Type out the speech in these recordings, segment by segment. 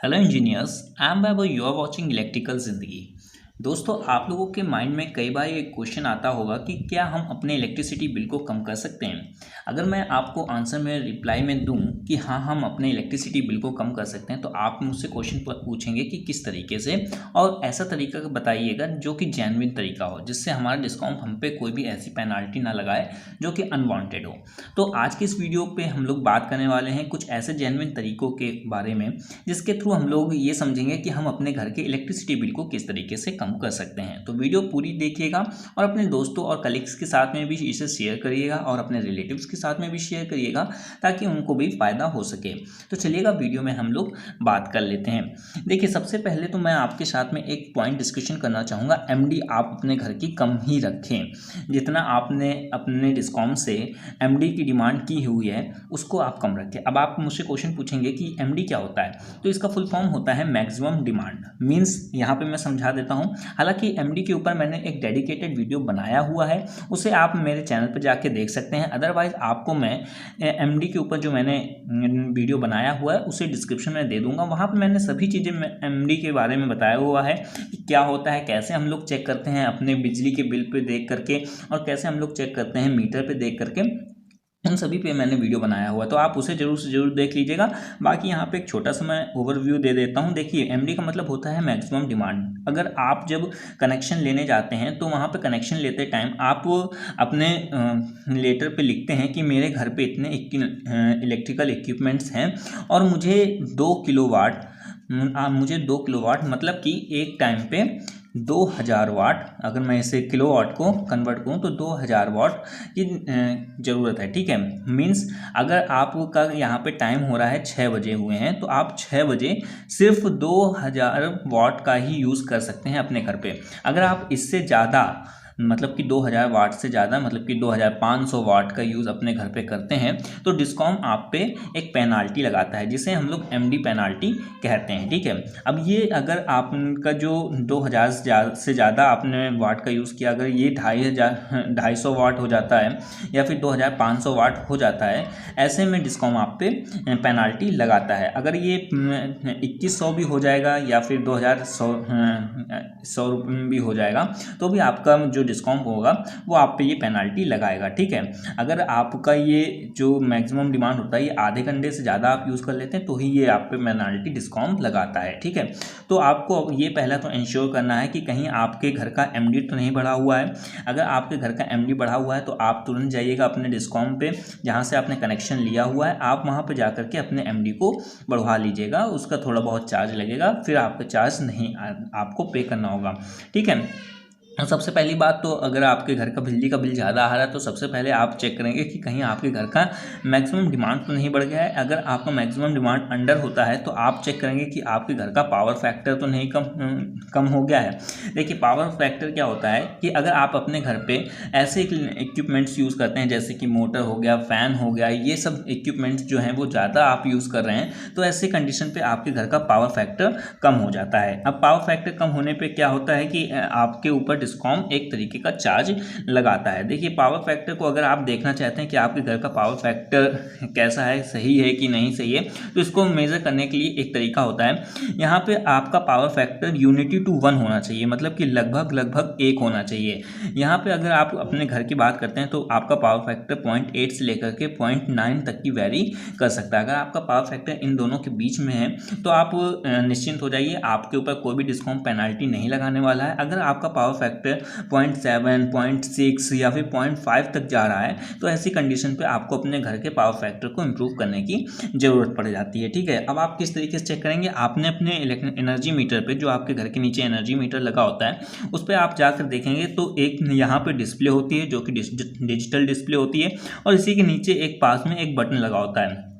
Hello engineers, I am Babu. You are watching electrical Zindagi. दोस्तों, आप लोगों के माइंड में कई बार ये क्वेश्चन आता होगा कि क्या हम अपने इलेक्ट्रिसिटी बिल को कम कर सकते हैं। अगर मैं आपको आंसर में रिप्लाई में दूं कि हाँ, हम अपने इलेक्ट्रिसिटी बिल को कम कर सकते हैं, तो आप मुझसे क्वेश्चन पूछेंगे कि किस तरीके से, और ऐसा तरीका बताइएगा जो कि जेन्युइन तरीका हो, जिससे हमारा डिस्काउंट हम पे कोई भी ऐसी पेनाल्टी ना लगाए जो कि अनवांटेड हो। तो आज की इस वीडियो पे हम लोग बात करने वाले हैं कुछ ऐसे जेन्युइन तरीकों के बारे में जिसके थ्रू हम लोग ये समझेंगे कि हम अपने घर के इलेक्ट्रिसिटी बिल को किस तरीके से कम कर सकते हैं। तो वीडियो पूरी देखिएगा और अपने दोस्तों और कलीग्स के साथ में भी इसे शेयर करिएगा और अपने रिलेटिव्स के साथ में भी शेयर करिएगा ताकि उनको भी फायदा हो सके। तो चलिएगा, वीडियो में हम लोग बात कर लेते हैं। देखिए, सबसे पहले तो मैं आपके साथ में एक पॉइंट डिस्कशन करना चाहूँगा। एमडी आप अपने घर की कम ही रखें। जितना आपने अपने डिस्काउंट से एमडी की डिमांड की हुई है उसको आप कम रखें। अब आप मुझसे क्वेश्चन पूछेंगे कि एमडी क्या होता है, तो इसका फुल फॉर्म होता है मैक्सिमम डिमांड। मींस यहाँ पे मैं समझा देता हूँ। हालांकि एमडी के ऊपर मैंने एक डेडिकेटेड वीडियो बनाया हुआ है, उसे आप मेरे चैनल पर जाके देख सकते हैं। अदरवाइज आपको मैं एमडी के ऊपर जो मैंने वीडियो बनाया हुआ है उसे डिस्क्रिप्शन में दे दूंगा। वहाँ पर मैंने सभी चीज़ें एमडी के बारे में बताया हुआ है कि क्या होता है, कैसे हम लोग चेक करते हैं अपने बिजली के बिल पे देख करके, और कैसे हम लोग चेक करते हैं मीटर पे देख करके। उन सभी पे मैंने वीडियो बनाया हुआ है, तो आप उसे जरूर से जरूर देख लीजिएगा। बाकी यहाँ पे एक छोटा सा मैं ओवरव्यू दे देता हूँ। देखिए, एमडी का मतलब होता है मैक्सिमम डिमांड। अगर आप जब कनेक्शन लेने जाते हैं तो वहाँ पे कनेक्शन लेते टाइम आप अपने लेटर पे लिखते हैं कि मेरे घर पे इतने इलेक्ट्रिकल इक्विपमेंट्स हैं और मुझे 2 किलोवाट मतलब कि एक टाइम पे 2000 वाट, अगर मैं इसे किलोवाट को कन्वर्ट करूँ तो 2000 वाट की ज़रूरत है। ठीक है, मीन्स अगर आपका यहाँ पे टाइम हो रहा है 6 बजे हुए हैं तो आप 6 बजे सिर्फ 2000 वाट का ही यूज़ कर सकते हैं अपने घर पे। अगर आप इससे ज़्यादा मतलब कि 2000 वाट से ज़्यादा मतलब कि 2500 वाट का यूज़ अपने घर पे करते हैं तो डिस्कॉम आप पे एक पेनाल्टी लगाता है, जिसे हम लोग एमडी पेनाल्टी कहते हैं। ठीक है, अब ये अगर आपका जो 2000 से ज़्यादा आपने वाट का यूज़ किया, अगर ये 250 वाट हो जाता है या फिर 2500 वाट हो जाता है, ऐसे में डिस्कॉम आप पे पेनाल्टी लगाता है। अगर ये 2100 भी हो जाएगा या फिर 2100 भी हो जाएगा तो भी आपका जो डिस्काउंट होगा वो आप पे ये पेनाल्टी लगाएगा। ठीक है, अगर आपका ये जो मैक्सिमम डिमांड होता है ये आधे घंटे से ज़्यादा आप यूज़ कर लेते हैं तो ही ये आप पे पेनाल्टी डिस्काउंट लगाता है। ठीक है, तो आपको ये पहला तो इंश्योर करना है कि कहीं आपके घर का एमडी तो नहीं बढ़ा हुआ है। अगर आपके घर का एमडी बढ़ा हुआ है तो आप तुरंत जाइएगा अपने डिस्काउंट पे, जहाँ से आपने कनेक्शन लिया हुआ है, आप वहाँ पर जा करके अपने एमडी को बढ़वा लीजिएगा। उसका थोड़ा बहुत चार्ज लगेगा, फिर आपका चार्ज नहीं आपको पे करना होगा। ठीक है, सबसे पहली बात तो अगर आपके घर का बिजली का बिल ज़्यादा आ रहा है तो सबसे पहले आप चेक करेंगे कि कहीं आपके घर का मैक्सिमम डिमांड तो नहीं बढ़ गया है। अगर आपका मैक्सिमम डिमांड अंडर होता है तो आप चेक करेंगे कि आपके घर का पावर फैक्टर तो नहीं कम हो गया है। देखिए, पावर फैक्टर क्या होता है कि अगर आप अपने घर पे ऐसे इक्विपमेंट्स यूज़ करते हैं जैसे कि मोटर हो गया, फ़ैन हो गया, ये सब इक्विपमेंट्स जो हैं वो ज़्यादा आप यूज़ कर रहे हैं तो ऐसे कंडीशन पर आपके घर का पावर फैक्टर कम हो जाता है। अब पावर फैक्टर कम होने पर क्या होता है कि आपके ऊपर डिस्कॉम एक तरीके का चार्ज लगाता है। देखिए, पावर फैक्टर को अगर आप देखना चाहते हैं कि आपके घर का पावर फैक्टर कैसा है, सही है कि नहीं सही है, तो इसको मेज़र करने के लिए एक तरीका होता है। यहाँ पे आपका पावर फैक्टर यूनिटी टू 1 होना चाहिए, मतलब कि लगभग 1 होना चाहिए। यहाँ पे अगर आप अपने घर की बात करते हैं तो आपका पावर फैक्टर 0.8 से लेकर के 0.9 तक की वेरी कर सकता है। अगर आपका पावर फैक्टर इन दोनों के बीच में है तो आप निश्चिंत हो जाइए, आपके ऊपर कोई भी डिस्काउंट पेनाल्टी नहीं लगाने वाला है। अगर आपका पावर फैक्टर 0.7, 0.6 या फिर 0.5 तक जा रहा है तो ऐसी कंडीशन पे आपको अपने घर के पावर फैक्टर को इम्प्रूव करने की ज़रूरत पड़ जाती है। ठीक है, अब आप किस तरीके से चेक करेंगे, आपने अपने एनर्जी मीटर पे, जो आपके घर के नीचे एनर्जी मीटर लगा होता है, उस पर आप जाकर देखेंगे तो एक यहाँ पे डिस्प्ले होती है जो कि डिजिटल डिस्प्ले होती है, और इसी के नीचे एक पास में एक बटन लगा होता है।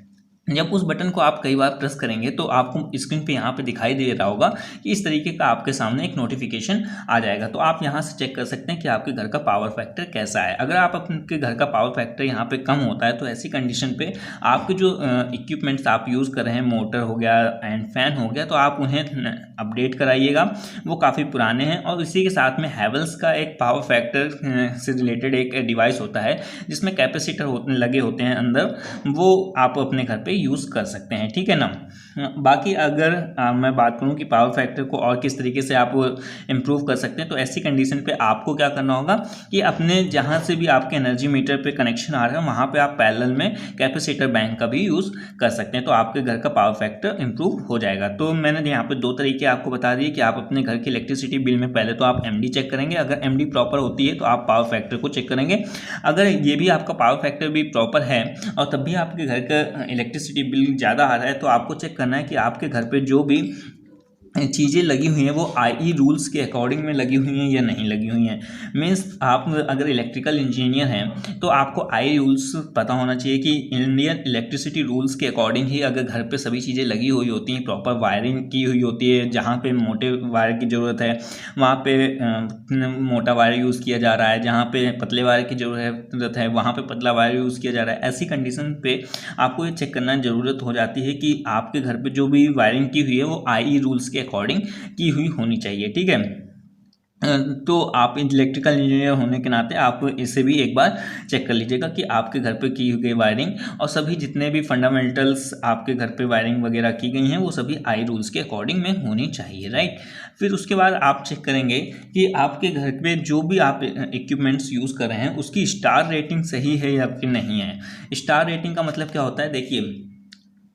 जब उस बटन को आप कई बार प्रेस करेंगे तो आपको स्क्रीन पे यहाँ पे दिखाई दे रहा होगा कि इस तरीके का आपके सामने एक नोटिफिकेशन आ जाएगा। तो आप यहाँ से चेक कर सकते हैं कि आपके घर का पावर फैक्टर कैसा है। अगर आप आपके घर का पावर फैक्टर यहाँ पे कम होता है तो ऐसी कंडीशन पे आपके जो इक्विपमेंट्स आप यूज़ कर रहे हैं, मोटर हो गया एंड फैन हो गया, तो आप उन्हें अपडेट कराइएगा, वो काफ़ी पुराने हैं। और इसी के साथ में हैवेल्स का एक पावर फैक्टर से रिलेटेड एक डिवाइस होता है जिसमें कैपेसिटर लगे होते हैं अंदर, वो आप अपने घर पे पे यूज़ कर सकते हैं, ठीक है ना। बाकी अगर मैं बात करूं कि पावर फैक्टर को और किस तरीके से आप इम्प्रूव कर सकते हैं, तो ऐसी कंडीशन पे आपको क्या करना होगा कि अपने जहां से भी आपके एनर्जी मीटर पे कनेक्शन आ रहा है वहां पे आप पैरेलल में कैपेसिटर बैंक का भी यूज़ कर सकते हैं, तो आपके घर का पावर फैक्टर इंप्रूव हो जाएगा। तो मैंने यहाँ पे 2 तरीके आपको बता दिए कि आप अपने घर की इलेक्ट्रिसिटी बिल में पहले तो आप एमडी चेक करेंगे, अगर एमडी प्रॉपर होती है तो आप पावर फैक्टर को चेक करेंगे। अगर ये भी आपका पावर फैक्टर भी प्रॉपर है और तब भी आपके घर का इलेक्ट्रिसिटी बिल ज़्यादा आ रहा है, तो आपको चेक करना है कि आपके घर पे जो भी चीज़ें लगी हुई हैं वो आईई रूल्स के अकॉर्डिंग में लगी हुई हैं या नहीं लगी हुई हैं। मीन्स आप अगर इलेक्ट्रिकल इंजीनियर हैं तो आपको आई रूल्स पता होना चाहिए कि इंडियन इलेक्ट्रिसिटी रूल्स के अकॉर्डिंग ही अगर घर पे सभी चीज़ें लगी हुई होती हैं, प्रॉपर वायरिंग की हुई होती है, जहाँ पे मोटे वायर की ज़रूरत है वहाँ पे मोटा वायर यूज़ किया जा रहा है, जहाँ पे पतले वायर की ज़रूरत है वहाँ पे पतला वायर यूज़ किया जा रहा है, ऐसी कंडीशन पे आपको ये चेक करना ज़रूरत हो जाती है कि आपके घर पे जो भी वायरिंग की हुई है वो आईई रूल्स के अकॉर्डिंग की हुई होनी चाहिए, ठीक है। तो आप इलेक्ट्रिकल इंजीनियर होने के नाते आप इसे भी एक बार चेक कर लीजिएगा कि आपके घर पे की गई वायरिंग और सभी जितने भी फंडामेंटल्स आपके घर पे वायरिंग वगैरह की गई हैं वो सभी आई रूल्स के अकॉर्डिंग में होनी चाहिए, राइट। फिर उसके बाद आप चेक करेंगे कि आपके घर पे जो भी आप इक्विपमेंट्स यूज़ कर रहे हैं उसकी स्टार रेटिंग सही है या फिर नहीं है। स्टार रेटिंग का मतलब क्या होता है, देखिए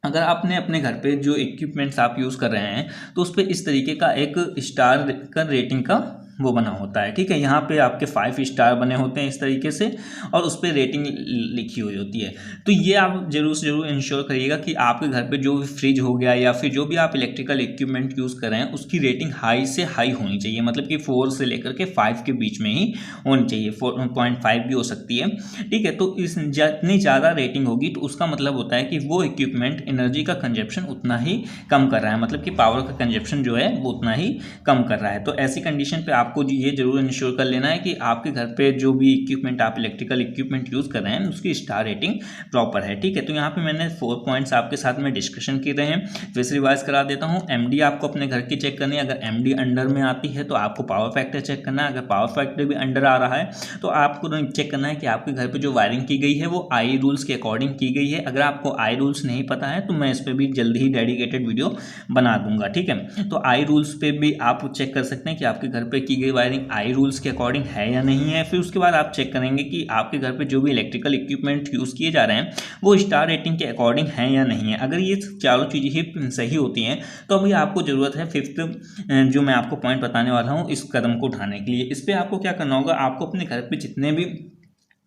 अगर आपने अपने घर पे जो इक्विपमेंट्स आप यूज़ कर रहे हैं तो उस पर इस तरीके का एक स्टार का रेटिंग का वो बना होता है, ठीक है। यहाँ पे आपके 5 स्टार बने होते हैं इस तरीके से और उस पर रेटिंग लिखी हुई होती है। तो ये आप जरूर से जरूर इंश्योर करिएगा कि आपके घर पे जो भी फ्रिज हो गया या फिर जो भी आप इलेक्ट्रिकल इक्विपमेंट यूज़ कर रहे हैं उसकी रेटिंग हाई से हाई होनी चाहिए, मतलब कि 4 से लेकर के 5 के बीच में ही होनी चाहिए, 4.5 भी हो सकती है, ठीक है। तो इस जितनी ज़्यादा रेटिंग होगी तो उसका मतलब होता है कि वो इक्विपमेंट एनर्जी का कंजप्शन उतना ही कम कर रहा है, मतलब कि पावर का कंजप्शन जो है वो उतना ही कम कर रहा है। तो ऐसी कंडीशन पे आपको ये जरूर इंश्योर कर लेना है कि आपके घर पे जो भी इक्विपमेंट आप इलेक्ट्रिकल इक्विपमेंट यूज़ कर रहे हैं उसकी स्टार रेटिंग प्रॉपर है, ठीक है। तो यहाँ पे मैंने 4 पॉइंट्स आपके साथ में डिस्कशन किए हैं, फिर से रिवाइज करा देता हूँ। एमडी आपको अपने घर की चेक करनी है, अगर एमडी अंडर में आती है तो आपको पावर फैक्टर चेक करना है, अगर पावर फैक्टर भी अंडर आ रहा है तो आपको चेक करना है कि आपके घर पर जो वायरिंग की गई है वो आई रूल्स के अकॉर्डिंग की गई है। अगर आपको आई रूल्स नहीं पता है तो मैं इस पर भी जल्दी ही डेडिकेटेड वीडियो बना दूंगा, ठीक है। तो आई रूल्स पे भी आप चेक कर सकते हैं कि आपके घर पे की गई वायरिंग आई रूल्स के अकॉर्डिंग है या नहीं है। फिर उसके बाद आप चेक करेंगे कि आपके घर पे जो भी इलेक्ट्रिकल इक्विपमेंट यूज़ किए जा रहे हैं वो स्टार रेटिंग के अकॉर्डिंग है या नहीं है। अगर ये चारों चीज़ें ही सही होती हैं तो अभी आपको ज़रूरत है 5th जो मैं आपको पॉइंट बताने वाला हूँ इस कदम को उठाने के लिए। इस पर आपको क्या करना होगा, आपको अपने घर पर जितने भी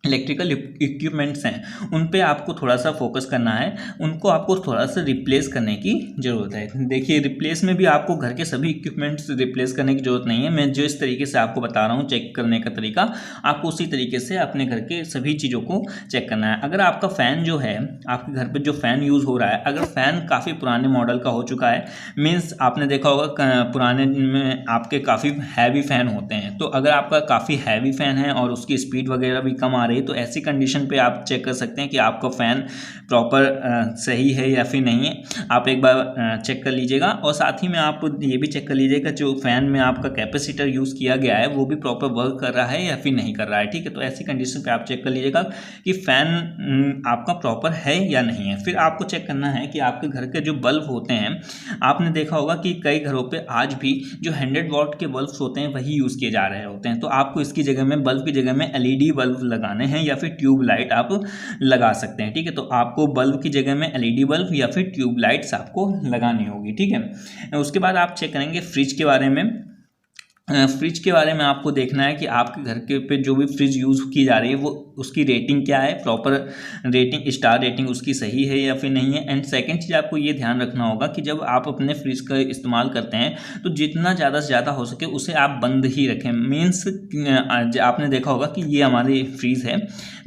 इलेक्ट्रिकल इक्विपमेंट्स हैं उन पे आपको थोड़ा सा फोकस करना है, उनको आपको थोड़ा सा रिप्लेस करने की ज़रूरत है। देखिए रिप्लेस में भी आपको घर के सभी इक्विपमेंट्स रिप्लेस करने की ज़रूरत नहीं है, मैं जो इस तरीके से आपको बता रहा हूँ चेक करने का तरीका, आपको उसी तरीके से अपने घर के सभी चीज़ों को चेक करना है। अगर आपका फ़ैन जो है, आपके घर पर जो फ़ैन यूज़ हो रहा है, अगर फ़ैन काफ़ी पुराने मॉडल का हो चुका है, मीन्स आपने देखा होगा पुराने में आपके काफ़ी हैवी फ़ैन होते हैं, तो अगर आपका काफ़ी हैवी फ़ैन है और उसकी स्पीड वगैरह भी कम आ रही है तो ऐसी कंडीशन पे आप चेक कर सकते हैं कि आपका फ़ैन प्रॉपर सही है या फिर नहीं है। आप एक बार चेक कर लीजिएगा और साथ ही में आप ये भी चेक कर लीजिएगा जो फ़ैन में आपका कैपेसिटर यूज़ किया गया है वो भी प्रॉपर वर्क कर रहा है या फिर नहीं कर रहा है, ठीक है। तो ऐसी कंडीशन पे आप चेक कर लीजिएगा कि फ़ैन आपका प्रॉपर है या नहीं है। फिर आपको चेक करना है कि आपके घर के जो बल्ब होते हैं, आपने देखा होगा कि कई घरों पर आज भी जो 100 वॉट के बल्ब होते हैं वही यूज़ किए जा रहे होते हैं, तो आपको इसकी जगह में बल्ब की जगह में LED बल्ब लगाने हैं या फिर ट्यूब लाइट आप लगा सकते हैं, ठीक है। तो आपको बल्ब की जगह में LED बल्ब या फिर ट्यूब लाइट्स आपको लगानी होगी, ठीक है। उसके बाद आप चेक करेंगे फ्रिज के बारे में। फ्रिज के बारे में आपको देखना है कि आपके घर के पे जो भी फ्रिज यूज़ की जा रही है वो उसकी रेटिंग क्या है, प्रॉपर रेटिंग स्टार रेटिंग उसकी सही है या फिर नहीं है। एंड सेकंड चीज़ आपको ये ध्यान रखना होगा कि जब आप अपने फ्रिज का इस्तेमाल करते हैं तो जितना ज़्यादा से ज़्यादा हो सके उसे आप बंद ही रखें। मीन्स आपने देखा होगा कि ये हमारी फ्रिज है,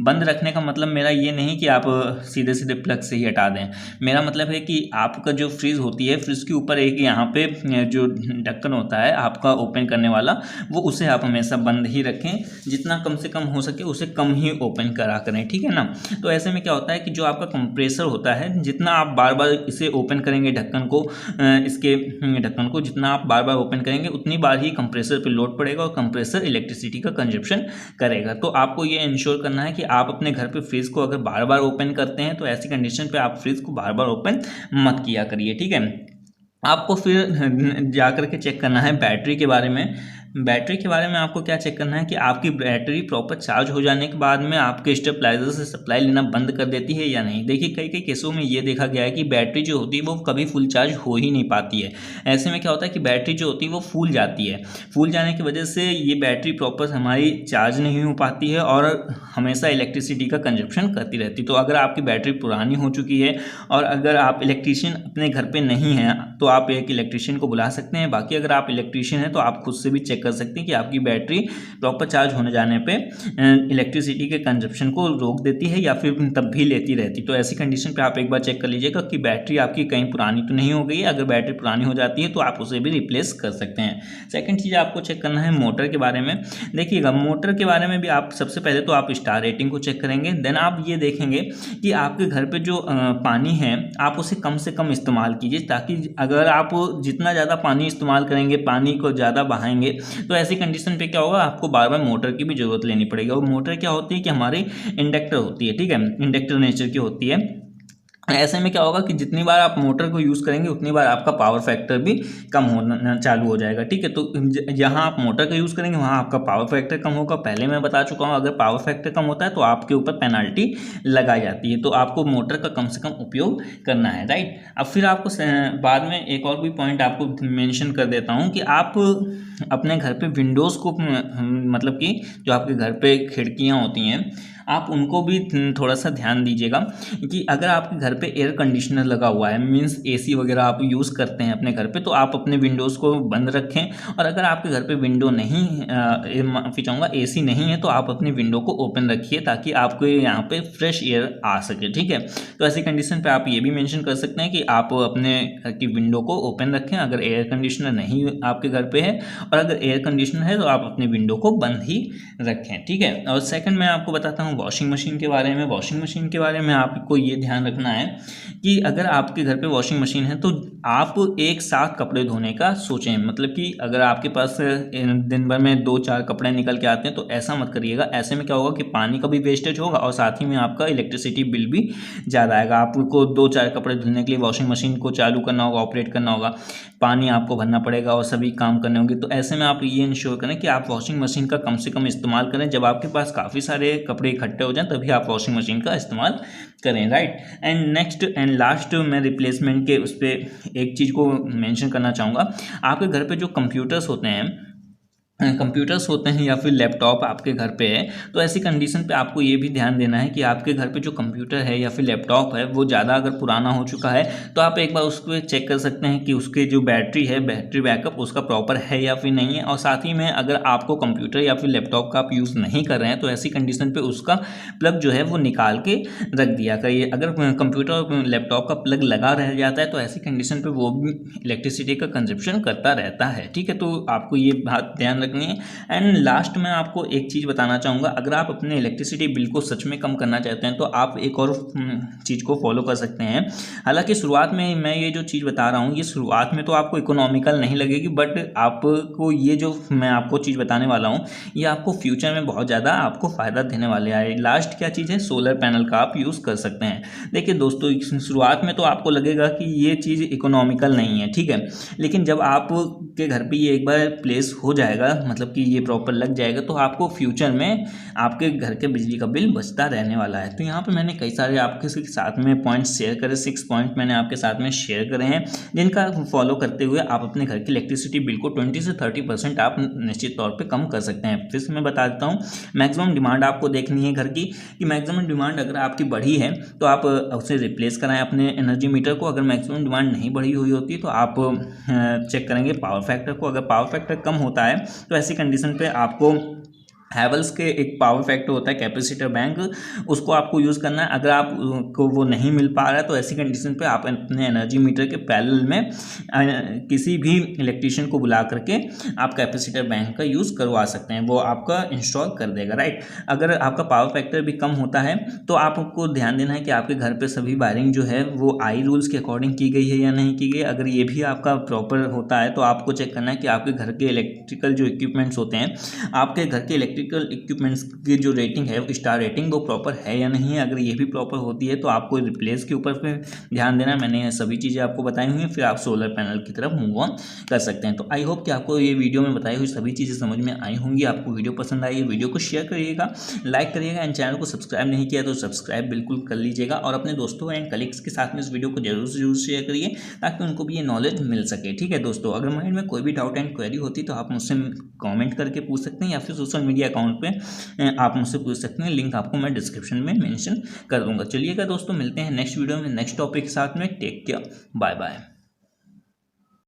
बंद रखने का मतलब मेरा ये नहीं कि आप सीधे सीधे प्लग से ही हटा दें, मेरा मतलब है कि आपका जो फ्रिज होती है फ्रिज के ऊपर एक यहाँ पे जो ढक्कन होता है आपका ओपन करने वाला, वो उसे आप हमेशा बंद ही रखें, जितना कम से कम हो सके उसे कम ही ओपन करा करें, ठीक है ना। तो ऐसे में क्या होता है कि जो आपका कंप्रेसर होता है, जितना आप बार बार इसे ओपन करेंगे ढक्कन को, इसके ढक्कन को जितना आप बार बार ओपन करेंगे उतनी बार ही कंप्रेसर पे लोड पड़ेगा और कंप्रेसर इलेक्ट्रिसिटी का कंजप्शन करेगा। तो आपको ये इंश्योर करना है कि आप अपने घर पे फ्रिज को अगर बार बार ओपन करते हैं तो ऐसी कंडीशन पे आप फ्रिज को बार बार ओपन मत किया करिए, ठीक है। आपको फिर जा कर के चेक करना है बैटरी के बारे में। बैटरी के बारे में आपको क्या चेक करना है कि आपकी बैटरी प्रॉपर चार्ज हो जाने के बाद में आपके स्टेबलाइजर से सप्लाई लेना बंद कर देती है या नहीं। देखिए कई कई केसों में ये देखा गया है कि बैटरी जो होती है वो कभी फुल चार्ज हो ही नहीं पाती है। ऐसे में क्या होता है कि बैटरी जो होती है वो फूल जाती है, फूल जाने की वजह से ये बैटरी प्रॉपर हमारी चार्ज नहीं हो पाती है और हमेशा इलेक्ट्रिसिटी का कंजप्शन करती रहती है। तो अगर आपकी बैटरी पुरानी हो चुकी है और अगर आप इलेक्ट्रीशियन अपने घर पर नहीं हैं तो आप एक इलेक्ट्रीशियन को बुला सकते हैं। बाकी अगर आप इलेक्ट्रीशियन हैं तो आप खुद से भी चेक कर सकते हैं कि आपकी बैटरी प्रॉपर चार्ज होने जाने पे इलेक्ट्रिसिटी के कंजप्शन को रोक देती है या फिर तब भी लेती रहती। तो ऐसी कंडीशन पे आप एक बार चेक कर लीजिएगा कि बैटरी आपकी कहीं पुरानी तो नहीं हो गई है। अगर बैटरी पुरानी हो जाती है तो आप उसे भी रिप्लेस कर सकते हैं। सेकंड चीज़ आपको चेक करना है मोटर के बारे में। देखिएगा मोटर के बारे में भी आप सबसे पहले तो आप स्टार रेटिंग को चेक करेंगे, देन आप ये देखेंगे कि आपके घर पे जो पानी है आप उसे कम से कम इस्तेमाल कीजिए, ताकि अगर आप जितना ज़्यादा पानी इस्तेमाल करेंगे, पानी को ज़्यादा बहाएंगे, तो ऐसी कंडीशन पे क्या होगा, आपको बार बार मोटर की भी ज़रूरत लेनी पड़ेगी। और मोटर क्या होती है कि हमारी इंडक्टर होती है, ठीक है, इंडक्टर नेचर की होती है। ऐसे में क्या होगा कि जितनी बार आप मोटर को यूज़ करेंगे उतनी बार आपका पावर फैक्टर भी कम होना चालू हो जाएगा, ठीक है। तो जहाँ आप मोटर का यूज़ करेंगे वहाँ आपका पावर फैक्टर कम होगा। पहले मैं बता चुका हूँ, अगर पावर फैक्टर कम होता है तो आपके ऊपर पेनाल्टी लगाई जाती है। तो आपको मोटर का कम से कम उपयोग करना है, राइट। अब फिर आपको बाद में एक और भी पॉइंट आपको मेंशन कर देता हूँ कि आप अपने घर पे विंडोज़ को, मतलब कि जो आपके घर पे खिड़कियाँ होती हैं आप उनको भी थोड़ा सा ध्यान दीजिएगा कि अगर आपके घर पे एयर कंडीशनर लगा हुआ है, मींस एसी वगैरह आप यूज़ करते हैं अपने घर पे, तो आप अपने विंडोज़ को बंद रखें। और अगर आपके घर पे विंडो नहीं, माफ़ी चाहूँगा, एसी नहीं है तो आप अपनी विंडो को ओपन रखिए ताकि आपको यहाँ पे फ्रेश एयर आ सके, ठीक है। तो ऐसी कंडीशन पर आप ये भी मैंशन कर सकते हैं कि आप अपने घर की विंडो को ओपन रखें अगर एयर कंडीशनर नहीं आपके घर पर है, और अगर एयर कंडीशनर है तो आप अपनी विंडो को बंद ही रखें, ठीक है। और सेकंड मैं आपको बताता हूँ वॉशिंग मशीन के बारे में। वॉशिंग मशीन के बारे में आपको ये ध्यान रखना है कि अगर आपके घर पे वॉशिंग मशीन है तो आप एक साथ कपड़े धोने का सोचें। मतलब कि अगर आपके पास दिन भर में 2-4 कपड़े निकल के आते हैं तो ऐसा मत करिएगा। ऐसे में क्या होगा कि पानी का भी वेस्टेज होगा और साथ ही में आपका इलेक्ट्रिसिटी बिल भी ज़्यादा आएगा। आपको 2-4 कपड़े धुलने के लिए वॉशिंग मशीन को चालू करना होगा, ऑपरेट करना होगा, पानी आपको भरना पड़ेगा और सभी काम करने होंगे। तो ऐसे में आप ये इंश्योर करें कि आप वॉशिंग मशीन का कम से कम इस्तेमाल करें। जब आपके पास काफ़ी सारे कपड़े इकट्ठे हो जाएं तभी आप वॉशिंग मशीन का इस्तेमाल करें, right. And next and last मैं रिप्लेसमेंट के उस पर एक चीज़ को मेंशन करना चाहूँगा। आपके घर पे जो कंप्यूटर्स होते हैं या फिर लैपटॉप आपके घर पे है, तो ऐसी कंडीशन पे आपको ये भी ध्यान देना है कि आपके घर पे जो कंप्यूटर है या फिर लैपटॉप है वो ज़्यादा अगर पुराना हो चुका है तो आप एक बार उसको चेक कर सकते हैं कि उसके जो बैटरी है, बैटरी बैकअप उसका प्रॉपर है या फिर नहीं है। और साथ ही में अगर आपको कंप्यूटर या फिर लैपटॉप का आप यूज़ नहीं कर रहे हैं तो ऐसी कंडीशन पर उसका प्लग जो है वो निकाल के रख दिया करिए। अगर कंप्यूटर और लैपटॉप का प्लग लगा रह जाता है तो ऐसी कंडीशन पर वो भी इलेक्ट्रिसिटी का कंजप्शन करता रहता है, ठीक है। तो आपको ये बात ध्यान रखनी है। एंड लास्ट में आपको एक चीज़ बताना चाहूँगा, अगर आप अपने इलेक्ट्रिसिटी बिल को सच में कम करना चाहते हैं तो आप एक और चीज़ को फॉलो कर सकते हैं। हालांकि शुरुआत में मैं ये जो चीज़ बता रहा हूँ ये शुरुआत में तो आपको इकोनॉमिकल नहीं लगेगी, बट आपको ये जो मैं आपको चीज़ बताने वाला हूँ ये आपको फ्यूचर में बहुत ज़्यादा आपको फ़ायदा देने वाले हैं। लास्ट क्या चीज़ है, सोलर पैनल का आप यूज़ कर सकते हैं। देखिए दोस्तों, शुरुआत में तो आपको लगेगा कि ये चीज़ इकोनॉमिकल नहीं है, ठीक है, लेकिन जब आपके घर पर ये एक बार प्लेस हो जाएगा, मतलब कि ये प्रॉपर लग जाएगा, तो आपको फ्यूचर में आपके घर के बिजली का बिल बचता रहने वाला है। तो यहाँ पे मैंने कई सारे आपके साथ में पॉइंट्स शेयर करे, 6 पॉइंट मैंने आपके साथ में शेयर करे हैं जिनका फॉलो करते हुए आप अपने घर की इलेक्ट्रिसिटी बिल को 20 से 30% आप निश्चित तौर पे कम कर सकते हैं। फिर से मैं बता देता हूँ, मैक्सिमम डिमांड आपको देखनी है घर की, कि मैक्सिमम डिमांड अगर आपकी बढ़ी है तो आप उसे रिप्लेस कराएं अपने एनर्जी मीटर को। अगर मैक्सिमम डिमांड नहीं बढ़ी हुई होती तो आप चेक करेंगे पावर फैक्टर को। अगर पावर फैक्टर कम होता है तो ऐसी कंडीशन पे आपको हैवल्स के एक पावर फैक्टर होता है कैपेसिटर बैंक, उसको आपको यूज़ करना है। अगर आप को वो नहीं मिल पा रहा है तो ऐसी कंडीशन पे आप अपने एनर्जी मीटर के पैरेलल में किसी भी इलेक्ट्रिशियन को बुला करके आप कैपेसिटर बैंक का यूज़ करवा सकते हैं, वो आपका इंस्टॉल कर देगा, राइट। अगर आपका पावर फैक्टर भी कम होता है तो आपको ध्यान देना है कि आपके घर पे सभी वायरिंग जो है वो आई रूल्स के अकॉर्डिंग की गई है या नहीं की गई। अगर ये भी आपका प्रॉपर होता है तो आपको चेक करना है कि आपके घर के इलेक्ट्रिकल जो इक्विपमेंट्स होते हैं, आपके घर के इलेक्ट्रिकल इक्विपमेंट्स की जो रेटिंग है, स्टार रेटिंग, वो प्रॉपर है या नहीं है। अगर ये भी प्रॉपर होती है तो आपको रिप्लेस के ऊपर फिर ध्यान देना। मैंने सभी चीज़ें आपको बताई हुई हैं, फिर आप सोलर पैनल की तरफ मूव ऑन कर सकते हैं। तो आई होप कि आपको ये वीडियो में बताई हुई सभी चीज़ें समझ में आई होंगी। आपको वीडियो पसंद आई है, वीडियो को शेयर करिएगा, लाइक करिएगा, एंड चैनल को सब्सक्राइब नहीं किया तो सब्सक्राइब बिल्कुल कर लीजिएगा, और अपने दोस्तों एंड कलीग्स के साथ में इस वीडियो को जरूर से जरूर शेयर करिए ताकि उनको भी ये नॉलेज मिल सके, ठीक है दोस्तों। अगर माइंड में कोई भी डाउट एंड क्वेरी होती तो आप मुझसे कमेंट करके पूछ सकते हैं, या फिर सोशल मीडिया अकाउंट पे आप मुझसे पूछ सकते हैं। लिंक आपको मैं डिस्क्रिप्शन में मेंशन कर दूंगा। चलिएगा दोस्तों, मिलते हैं नेक्स्ट वीडियो में नेक्स्ट टॉपिक के साथ में। Take care, bye bye.